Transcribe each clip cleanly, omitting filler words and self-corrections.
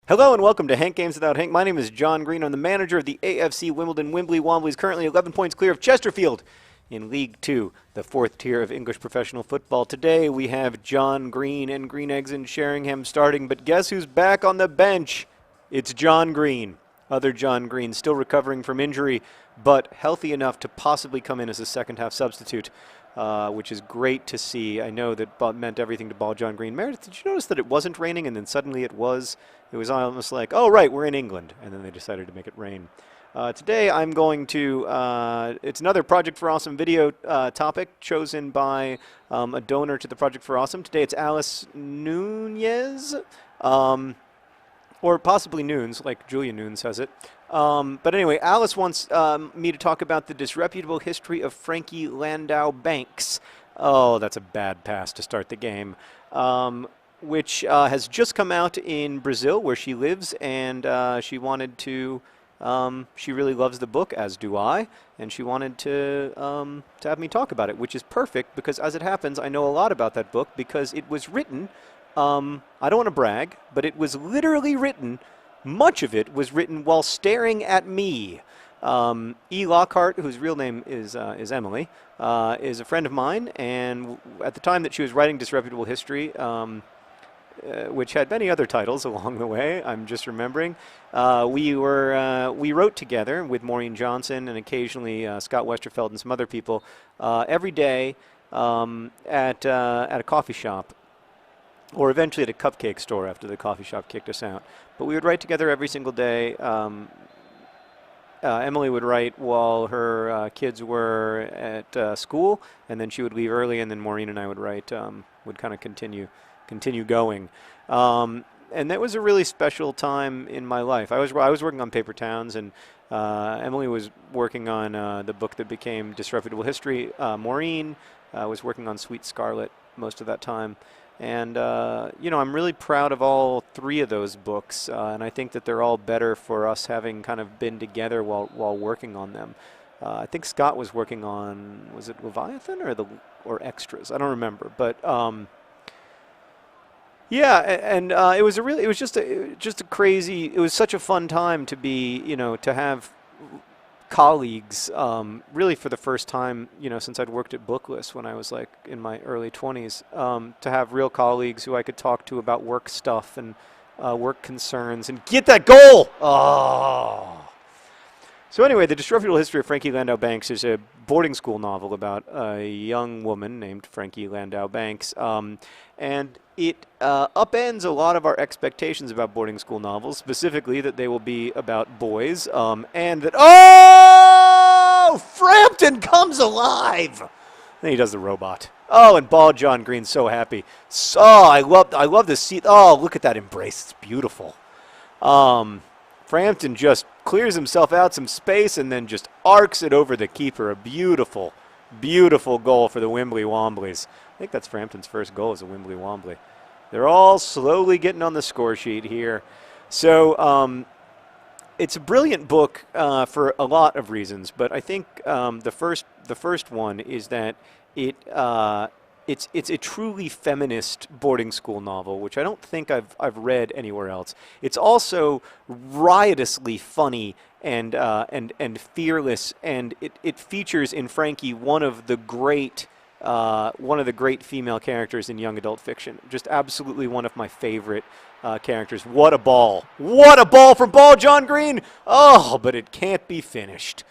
Hello and welcome to Hank Games Without Hank. My name is John Green. I'm the manager of the AFC Wimbledon Wimbley Womblys, currently 11 points clear of Chesterfield in League Two, the fourth tier of English professional football. Today we have John Green and Green Eggs and Sheringham starting, but guess who's back on the bench? It's John Green. Other John Green, still recovering from injury, but healthy enough to possibly come in as a second-half substitute, which is great to see. I know that meant everything to Ball John Green. Meredith, did you notice that it wasn't raining and then suddenly it was? It was almost like, oh, right, we're in England. And then they decided to make it rain. Today I'm going to, it's another Project for Awesome video topic chosen by a donor to the Project for Awesome. Today it's Alice Nunez, or possibly Nunes, like Julia Nunes says it. But anyway, Alice wants me to talk about the disreputable history of Frankie Landau Banks. Oh, that's a bad pass to start the game. Which has just come out in Brazil, where she lives, and she wanted to. She really loves the book, as do I, and she wanted to have me talk about it, which is perfect because, as it happens, I know a lot about that book because it was written. I don't want to brag, but it was literally written. Much of it was written while staring at me. E. Lockhart, whose real name is Emily, is a friend of mine, and at the time that she was writing Disreputable History. Which had many other titles along the way, I'm just remembering. We wrote together with Maureen Johnson and occasionally Scott Westerfeld and some other people every day at a coffee shop, or eventually at a cupcake store after the coffee shop kicked us out. But we would write together every single day. Emily would write while her kids were at school, and then she would leave early, and then Maureen and I would write, would kind of continue going. And that was a really special time in my life. I was working on Paper Towns, and Emily was working on the book that became Disreputable History. Maureen was working on Sweet Scarlet most of that time. And, I'm really proud of all three of those books, and I think that they're all better for us having kind of been together while working on them. I think Scott was working on, was it Leviathan or Extras? I don't remember, but yeah, and it was just a crazy. It was such a fun time to be, to have colleagues. Really, for the first time, since I'd worked at Booklist when I was like in my early 20s, to have real colleagues who I could talk to about work stuff and work concerns and get that goal. Oh. So anyway, The Disreputable History of Frankie Landau Banks is a boarding school novel about a young woman named Frankie Landau Banks. And it upends a lot of our expectations about boarding school novels, specifically that they will be about boys, and that, oh, Frampton comes alive! Then he does the robot. Oh, and Ball John Green's so happy. So, I love this scene. Oh, look at that embrace. It's beautiful. Frampton just clears himself out some space and then just arcs it over the keeper. A beautiful, beautiful goal for the Wimbly Womblys. I think that's Frampton's first goal as a Wimbly Wombly. They're all slowly getting on the score sheet here. So it's a brilliant book for a lot of reasons, but I think the first one is that it's a truly feminist boarding school novel, which I don't think I've read anywhere else. It's also riotously funny and fearless, and it features in Frankie one of the great female characters in young adult fiction. Just absolutely one of my favorite characters. What a ball! What a ball from Ball John Green! Oh, but it can't be finished.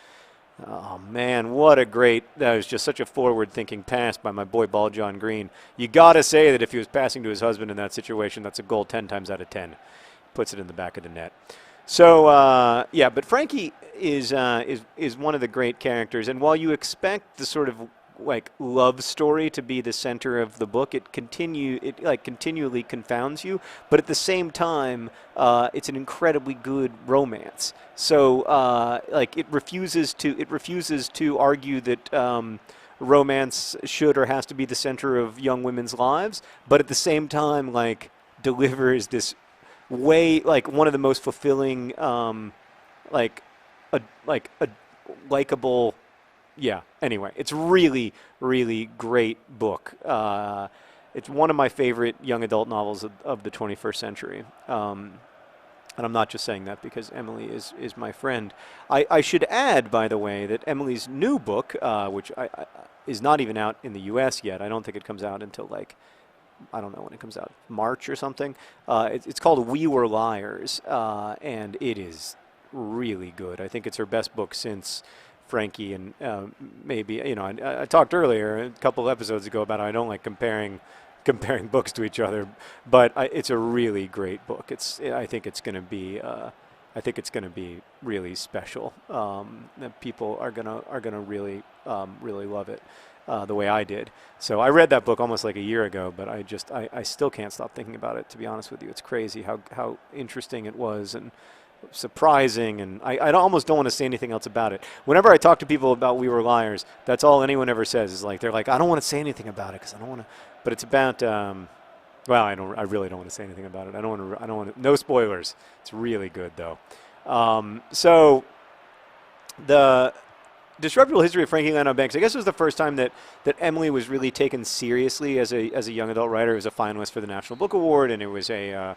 Oh, man, that was just such a forward-thinking pass by my boy Ball John Green. You got to say that if he was passing to his husband in that situation, that's a goal 10 times out of 10. Puts it in the back of the net. So, yeah, but Frankie is one of the great characters, and while you expect the sort of like love story to be the center of the book, it continually confounds you, but at the same time it's an incredibly good romance. So it refuses to argue that romance should or has to be the center of young women's lives, but at the same time delivers this way, one of the most fulfilling a likable. Yeah, anyway, it's really, really great book. It's one of my favorite young adult novels of the 21st century. And I'm not just saying that because Emily is my friend. I should add, by the way, that Emily's new book, which is not even out in the U.S. yet. I don't think it comes out until like, I don't know when it comes out, March or something. It's called We Were Liars, and it is really good. I think it's her best book since Frankie, and maybe, you know, I talked earlier a couple episodes ago about how I don't like comparing books to each other, but it's a really great book. I think it's going to be really special. That people are gonna really really love it the way I did. So I read that book almost like a year ago, but I still can't stop thinking about it. To be honest with you, it's crazy how interesting it was and surprising, and I almost don't want to say anything else about it. Whenever I talk to people about We Were Liars, that's all anyone ever says is like, they're like, I don't want to say anything about it because I don't want to. But it's about well, I really don't want to say anything about it. I don't want to. No spoilers. It's really good though. So the Disreputable History of Frankie Lano Banks, I guess, was the first time that Emily was really taken seriously as a young adult writer. It was a finalist for the National Book Award, and it was a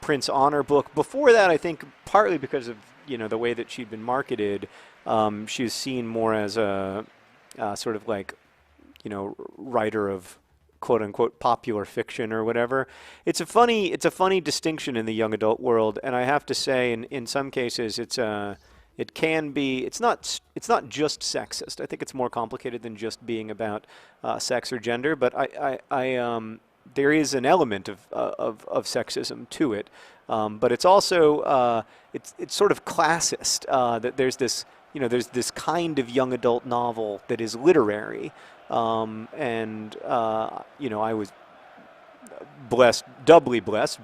Prince Honor book. Before that, I think partly because of, you know, the way that she'd been marketed, she was seen more as a sort of like, you know, writer of quote unquote popular fiction or whatever. It's a funny distinction in the young adult world, and I have to say, in some cases, it can be. It's not just sexist. I think it's more complicated than just being about sex or gender. But there is an element of sexism to it, but it's also it's sort of classist. That there's this kind of young adult novel that is literary, and I was doubly blessed,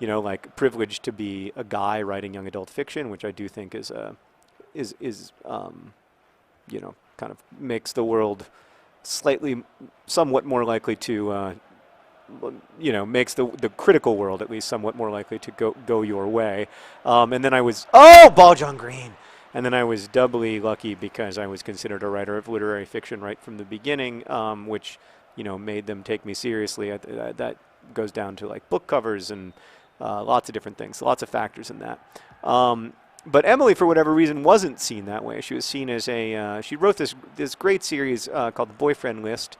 like privileged to be a guy writing young adult fiction, which I do think is kind of makes the world somewhat more likely to, makes the critical world at least somewhat more likely to go your way. And then I was, Ball John Green! And then I was doubly lucky because I was considered a writer of literary fiction right from the beginning, which, made them take me seriously. That goes down to like book covers and lots of different things, lots of factors in that. But Emily, for whatever reason, wasn't seen that way. She was seen as she wrote this great series called The Boyfriend List,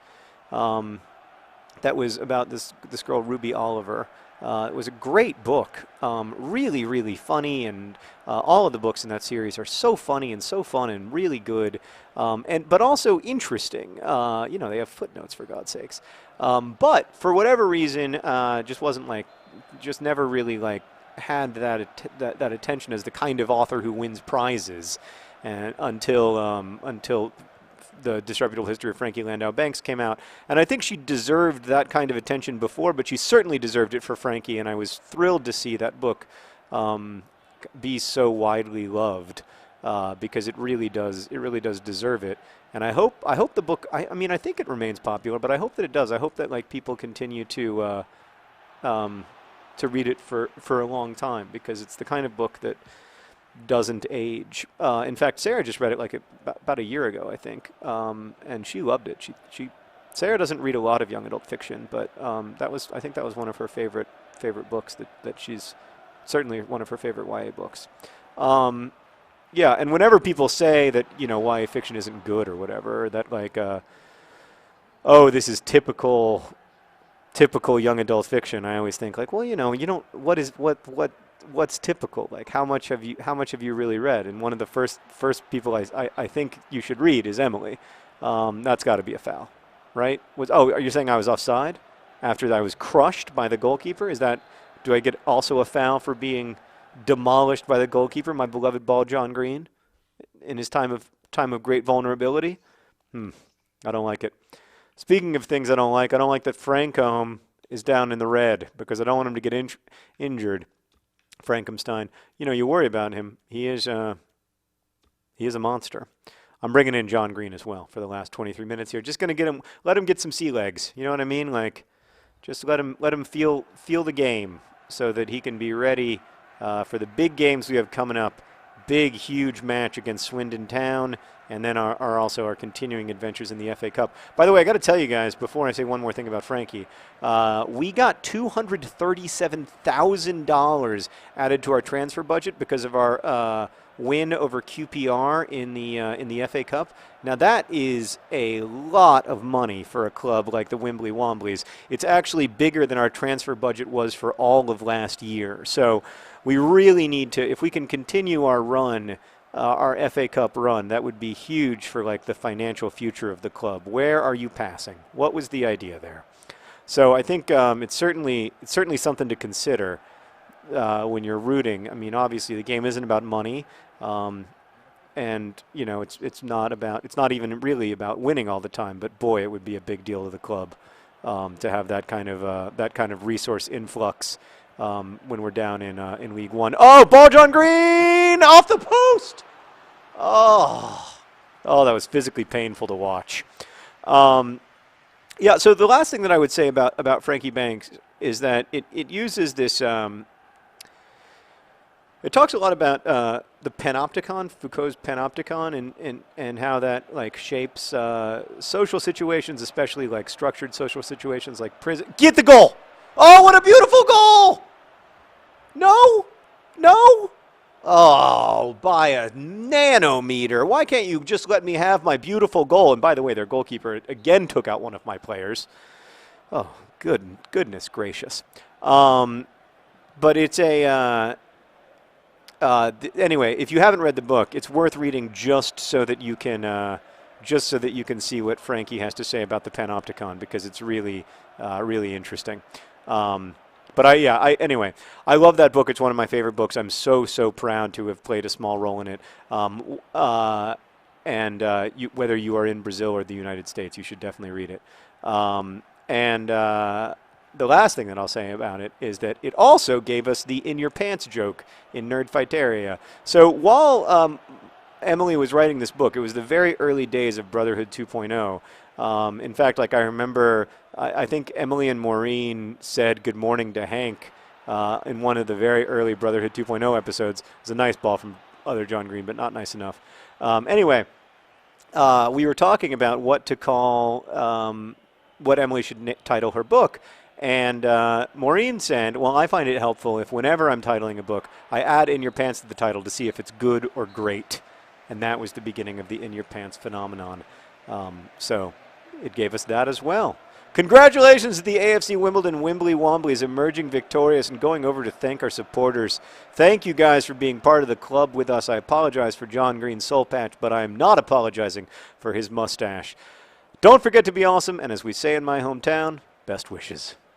that was about this girl, Ruby Oliver. It was a great book, really, really funny, and all of the books in that series are so funny and so fun and really good, but also interesting. They have footnotes, for God's sakes. But for whatever reason, just never really had that attention as the kind of author who wins prizes, and until the Disreputable History of Frankie Landau Banks came out. And I think she deserved that kind of attention before, but she certainly deserved it for Frankie, and I was thrilled to see that book be so widely loved, because it really does deserve it. And I hope the book, I think it remains popular, but I hope that it does. I hope that people continue to read it for a long time, because it's the kind of book that doesn't age. In fact, Sarah just read it about a year ago, I think, and she loved it. Sarah doesn't read a lot of young adult fiction, but I think that was one of her favorite books. That she's certainly one of her favorite YA books. Yeah, and whenever people say that YA fiction isn't good or whatever, or that this is typical young adult fiction, I always think what's typical? How much have you really read? And one of the first people I think you should read is Emily. That's got to be a foul, right? Are you saying I was offside after I was crushed by the goalkeeper? Do I get also a foul for being demolished by the goalkeeper, my beloved Ball John Green, in his time of great vulnerability? I don't like it. Speaking of things I don't like that Frankombe is down in the red, because I don't want him to get injured. Frankenstein, you worry about him. He is a monster. I'm bringing in John Green as well for the last 23 minutes here. Just going to let him get some sea legs. You know what I mean? Just let him feel the game so that he can be ready for the big games we have coming up. Big, huge match against Swindon Town and then also our continuing adventures in the FA Cup. By the way, I got to tell you guys, before I say one more thing about Frankie, we got $237,000 added to our transfer budget because of our win over QPR in the FA Cup. Now that is a lot of money for a club like the Wimbly Womblys. It's actually bigger than our transfer budget was for all of last year. So we really need to, if we can continue our run, our FA Cup run, that would be huge for like the financial future of the club. Where are you passing? What was the idea there? So I think it's certainly something to consider when you're rooting. I mean, obviously the game isn't about money. And you know, it's not even really about winning all the time. But boy, it would be a big deal to the club to have that kind of resource influx when we're down in League One. Oh, ball, John Green off the post. Oh, that was physically painful to watch. Yeah. So the last thing that I would say about Frankie Banks is that it uses this. It talks a lot about the panopticon, Foucault's panopticon, and how that like shapes social situations, especially like structured social situations like prison. Get the goal! Oh, what a beautiful goal! No! Oh, by a nanometer. Why can't you just let me have my beautiful goal? And by the way, their goalkeeper again took out one of my players. Oh, goodness gracious. But it's a... anyway, if you haven't read the book, it's worth reading just so that you can see what Frankie has to say about the panopticon, because it's really interesting. Anyway, I love that book. It's one of my favorite books. I'm so proud to have played a small role in it. Whether you are in Brazil or the United States, you should definitely read it. The last thing that I'll say about it is that it also gave us the in your pants joke in Nerdfighteria. So while Emily was writing this book, it was the very early days of Brotherhood 2.0. In fact, like I remember, I think Emily and Maureen said good morning to Hank in one of the very early Brotherhood 2.0 episodes. It was a nice ball from other John Green, but not nice enough. Anyway, we were talking about what to call, what Emily should title her book. And Maureen said, well, I find it helpful if whenever I'm titling a book, I add in your pants to the title to see if it's good or great. And that was the beginning of the in your pants phenomenon. So it gave us that as well. Congratulations to the AFC Wimbledon Wimbly Womblys emerging victorious and going over to thank our supporters. Thank you guys for being part of the club with us. I apologize for John Green's soul patch, but I am not apologizing for his mustache. Don't forget to be awesome, and as we say in my hometown, best wishes.